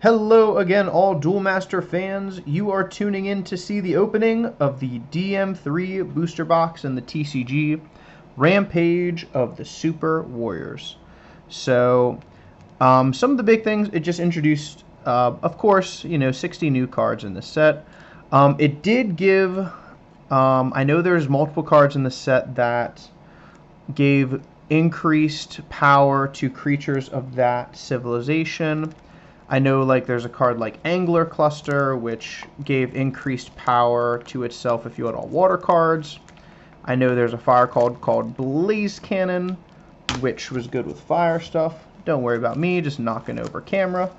Hello again, all Duel Master fans. You are tuning in to see the opening of the DM03 booster box in the TCG Rampage of the Super Warriors. So, some of the big things, it just introduced, of course, 60 new cards in this set. It did give, I know there's multiple cards in the set that gave increased power to creatures of that civilization. I know there's a card like Angler Cluster, which gave increased power to itself if you had all water cards. I know there's a fire card called Blaze Cannon, which was good with fire stuff. Don't worry about me, just knocking over camera.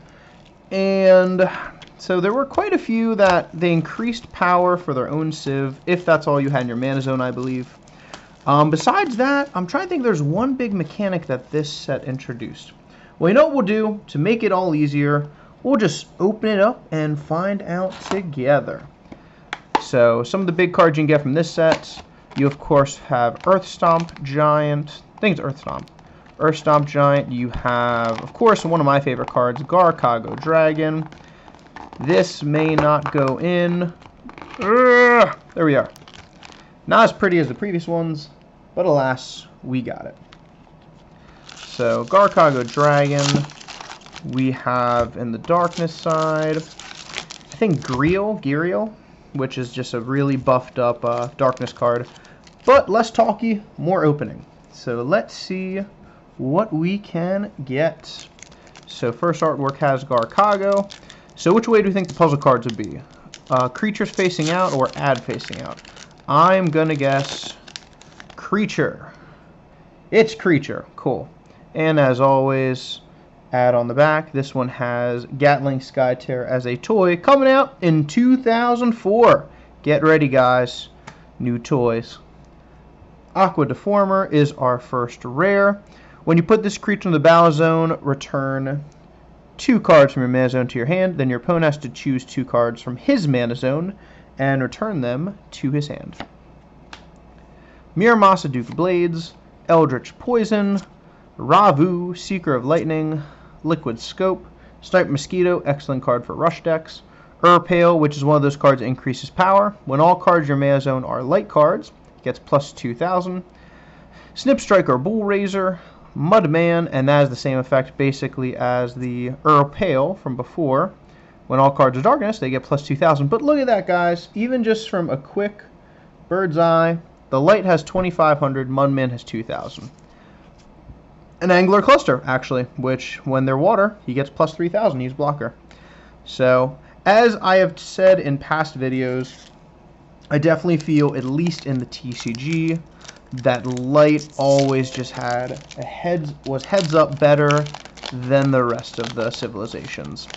And so there were quite a few that they increased power for their own civ, if that's all you had in your mana zone, I believe. Besides that, I'm trying to think there's one big mechanic that this set introduced. Well, you know what we'll do? To make it all easier, we'll just open it up and find out together. So, some of the big cards you can get from this set, you of course have Earth Stomp Giant. I think it's Earth Stomp. Earth Stomp Giant. You have, of course, one of my favorite cards, Garkago Dragon. This may not go in. There we are. Not as pretty as the previous ones, but alas, we got it. So, Garkago Dragon, we have in the darkness side, I think Giriel, which is just a really buffed up darkness card, but less talky, more opening. So let's see what we can get. So first artwork has Garkago. So which way do you think the puzzle cards would be? Creatures facing out or ad facing out? I'm gonna guess creature. It's creature, cool. And as always, add on the back, this one has Gatling Skytear as a toy coming out in 2004. Get ready, guys. New toys. Aqua Deformer is our first rare. When you put this creature in the battle zone, return 2 cards from your mana zone to your hand. Then your opponent has to choose 2 cards from his mana zone and return them to his hand. Miramasa Duke Blades, Eldritch Poison, Ravu, Seeker of Lightning, Liquid Scope, Snipe Mosquito, excellent card for rush decks, Urpale, which is one of those cards that increases power. When all cards in your mana zone are light cards, it gets plus 2,000. Snip Striker Bull Razor, Mudman, and that has the same effect basically as the Urpale from before. When all cards are darkness, they get plus 2,000. But look at that, guys. Even just from a quick bird's eye, the light has 2,500, Mudman has 2,000. An Angler Cluster, actually, which, when they're water, he gets plus 3,000. He's blocker. So, as I have said in past videos, I definitely feel, at least in the TCG, that light always just had was heads up better than the rest of the civilizations.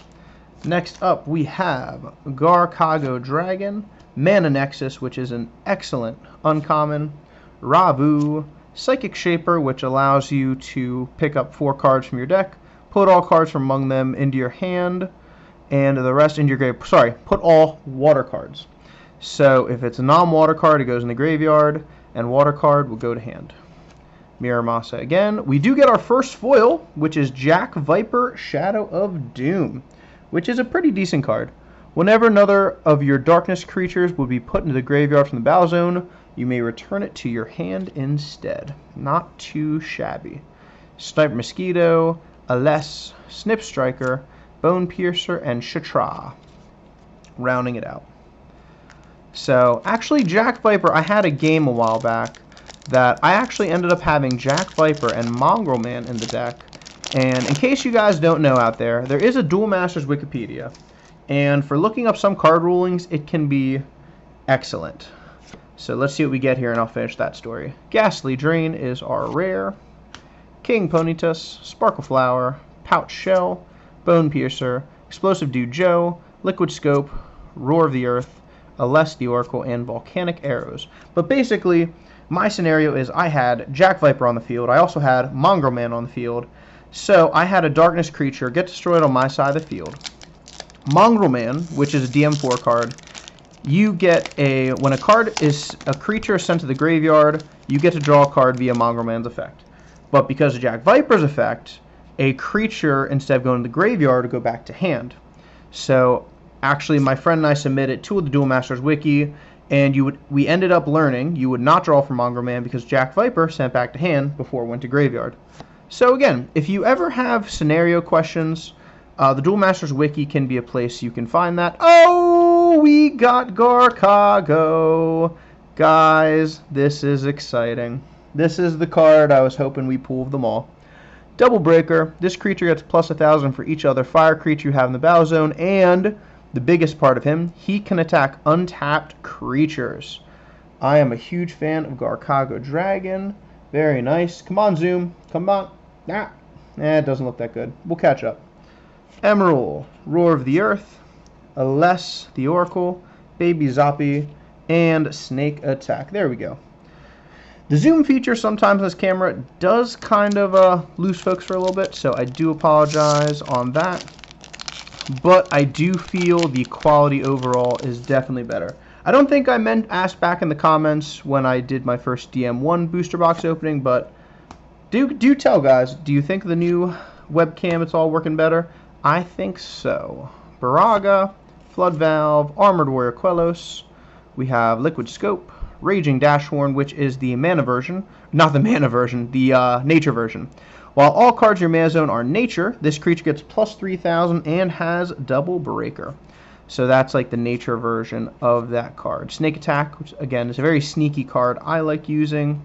Next up, we have Garkago Dragon, Mana Nexus, which is an excellent uncommon, Ravu, Psychic Shaper, which allows you to pick up 4 cards from your deck, put all cards from among them into your hand, and the rest into your grave. Sorry, put all water cards. So if it's a non-water card, it goes in the graveyard, and water card will go to hand. Miramasa again. We do get our first foil, which is Jack Viper, Shadow of Doom, which is a pretty decent card. Whenever another of your darkness creatures would be put into the graveyard from the battle zone, you may return it to your hand instead. Not too shabby. Snipe Mosquito, Aless, Snip Striker, Bone Piercer, and Shatra. Rounding it out. So, actually, Jack Viper, I had a game a while back that I actually ended up having Jack Viper and Mongrel Man in the deck. And in case you guys don't know out there, there is a Duel Masters Wikipedia. And for looking up some card rulings, it can be excellent. So let's see what we get here, and I'll finish that story. Ghastly Drain is our rare. King Ponytus, Sparkle Flower, Pouch Shell, Bone Piercer, Explosive Dude Joe, Liquid Scope, Roar of the Earth, Aless the Oracle, and Volcanic Arrows. But basically, my scenario is I had Jack Viper on the field. I also had Mongrel Man on the field. So I had a darkness creature get destroyed on my side of the field. Mongrel Man, which is a DM4 card, you get when a creature is sent to the graveyard, you get to draw a card via Mongrel Man's effect. But because of Jack Viper's effect, a creature, instead of going to the graveyard, will go back to hand. So actually, my friend and I submitted to the Duel Masters wiki, and we ended up learning you would not draw from Mongrel Man because Jack Viper sent back to hand before it went to graveyard. So again, if you ever have scenario questions, the Duel Masters wiki can be a place you can find that. Oh, we got Garcago. Guys, this is exciting. This is the card I was hoping we pulled them all. Double Breaker. This creature gets plus 1,000 for each other fire creature you have in the battle zone, and the biggest part of him, he can attack untapped creatures. I am a huge fan of Garcago Dragon. Very nice. Come on, Zoom. Come on. It doesn't look that good. We'll catch up. Emerald, Roar of the Earth, Aless the Oracle, Baby Zoppy, and Snake Attack. There we go. The zoom feature sometimes on this camera does kind of lose focus for a little bit, so I do apologize on that. But I do feel the quality overall is definitely better. I don't think I asked back in the comments when I did my first DM1 booster box opening, but do tell, guys, do you think the new webcam it's all working better? I think so. Baraga, Flood Valve, Armored Warrior Quellos. We have Liquid Scope, Raging Dashhorn, which is the mana version. Not the mana version, the nature version. While all cards in your mana zone are nature, this creature gets plus 3,000 and has Double Breaker. So that's like the nature version of that card. Snake Attack, which again is a very sneaky card I like using.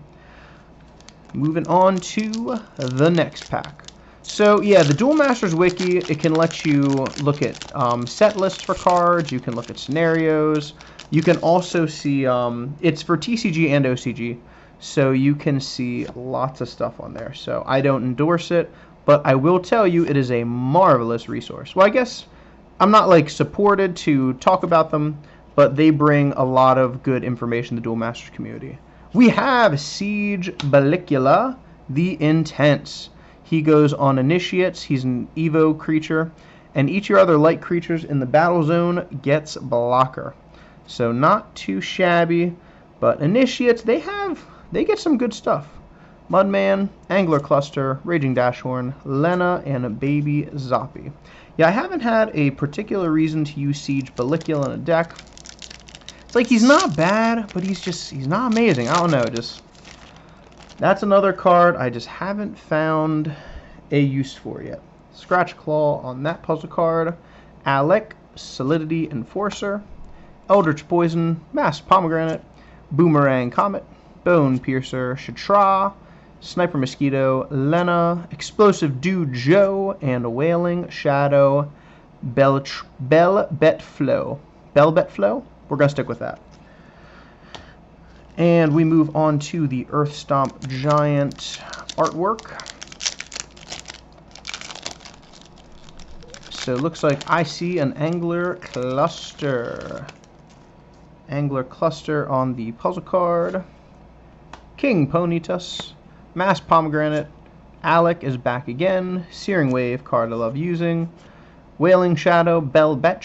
Moving on to the next pack. So yeah, the Duel Masters wiki, it can let you look at set lists for cards. You can look at scenarios. You can also see, it's for TCG and OCG, so you can see lots of stuff on there. So I don't endorse it, but I will tell you it is a marvelous resource. Well, I guess I'm not like supported to talk about them, but they bring a lot of good information to the Duel Masters community. We have Siege Balicula, the Intense. He goes on Initiates. He's an Evo creature, and each of your other light creatures in the battle zone gets blocker. So not too shabby, but Initiates, they get some good stuff. Mudman, Angler Cluster, Raging Dashhorn, Lena, and Baby Zoppy. Yeah, I haven't had a particular reason to use Siege Balicula in a deck. It's like he's not bad, but he's not amazing. I don't know, that's another card I just haven't found a use for yet. Scratch Claw on that puzzle card. Alec, Solidity Enforcer. Eldritch Poison, Masked Pomegranate, Boomerang Comet, Bone Piercer, Shatra, Sniper Mosquito, Lena, Explosive Dude Joe, and Wailing Shadow, Belbet Flow. Belbet Flow? We're going to stick with that. And we move on to the Earth Stomp Giant artwork. So it looks like I see an Angler Cluster. Angler Cluster on the puzzle card. King Ponytus, Masked Pomegranate, Alec is back again, Searing Wave, card I love using, Wailing Shadow, Belbet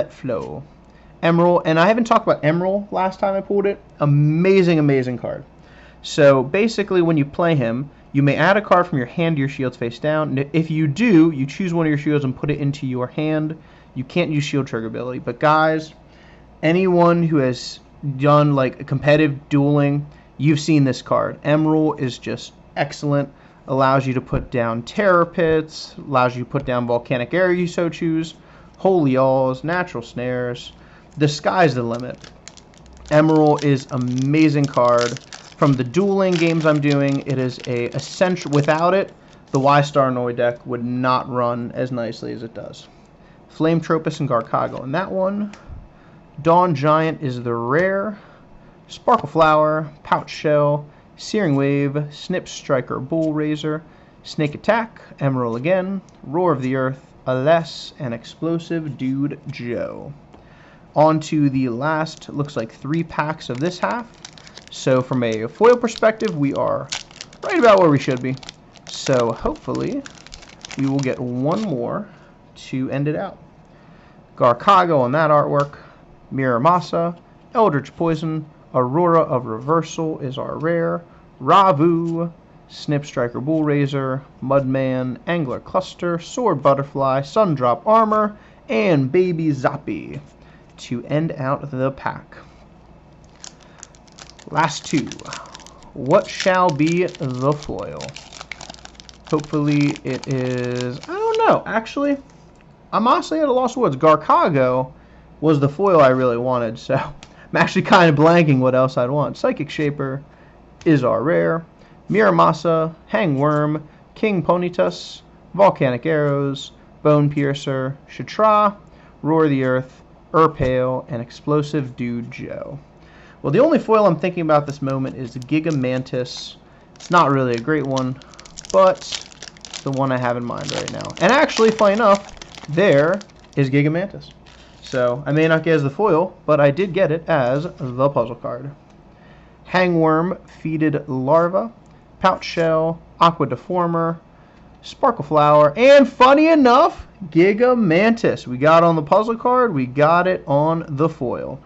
Flow, Emerald, and I haven't talked about Emerald last time I pulled it. Amazing, amazing card. So basically when you play him, you may add a card from your hand to your shields face down. If you do, you choose one of your shields and put it into your hand. You can't use shield trigger ability, but guys, anyone who has done like competitive dueling, you've seen this card. Emerald is just excellent. Allows you to put down Terror Pits, allows you to put down Volcanic Air you so choose, Holy Alls, Natural Snares. The sky's the limit. Emerald is amazing card. From the dueling games I'm doing, it is a essential. Without it, the Y-Star Noi deck would not run as nicely as it does. Flame Tropus and Garcago in that one. Dawn Giant is the rare. Sparkle Flower, Pouch Shell, Searing Wave, Snip Striker Bull Razor, Snake Attack, Emerald again, Roar of the Earth, Aless, and Explosive Dude Joe. On to the last, looks like 3 packs of this half. So from a foil perspective, we are right about where we should be. So hopefully we will get one more to end it out. Garcago on that artwork, Miramasa, Eldritch Poison, Aurora of Reversal is our rare, Ravu, Snip Striker Bull Razor, Mudman, Angler Cluster, Sword Butterfly, Sundrop Armor, and Baby Zoppy to end out the pack. Last two. What shall be the foil? Hopefully it is... I don't know. Actually, I'm honestly at a loss of words. Garcago was the foil I really wanted, so I'm actually kind of blanking what else I'd want. Psychic Shaper is our rare. Miramasa, Hangworm, King Ponytus, Volcanic Arrows, Bone Piercer, Shatra, Roar the Earth, Urpale, and Explosive Dude Joe. Well, the only foil I'm thinking about this moment is Gigamantis. It's not really a great one, but it's the one I have in mind right now. And actually, funny enough, there is Gigamantis. So I may not get as the foil, but I did get it as the puzzle card. Hangworm, Feeded Larva, Pouch Shell, Aqua Deformer, Sparkle Flower, and funny enough, Gigamantis. We got on the puzzle card, we got it on the foil.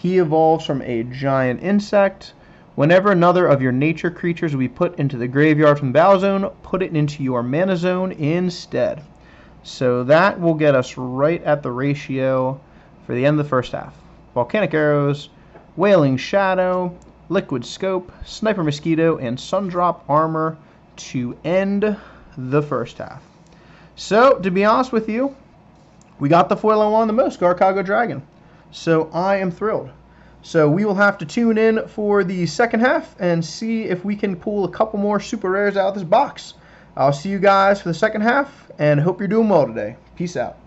He evolves from a giant insect. Whenever another of your nature creatures will be put into the graveyard from the battle zone, put it into your mana zone instead. So that will get us right at the ratio for the end of the first half. Volcanic Arrows, Wailing Shadow, Liquid Scope, Sniper Mosquito, and Sundrop Armor to end the first half. So, to be honest with you, we got the foil I wanted the most, Garcago Dragon. So I am thrilled. So we will have to tune in for the second half and see if we can pull a couple more super rares out of this box. I'll see you guys for the second half and hope you're doing well today. Peace out.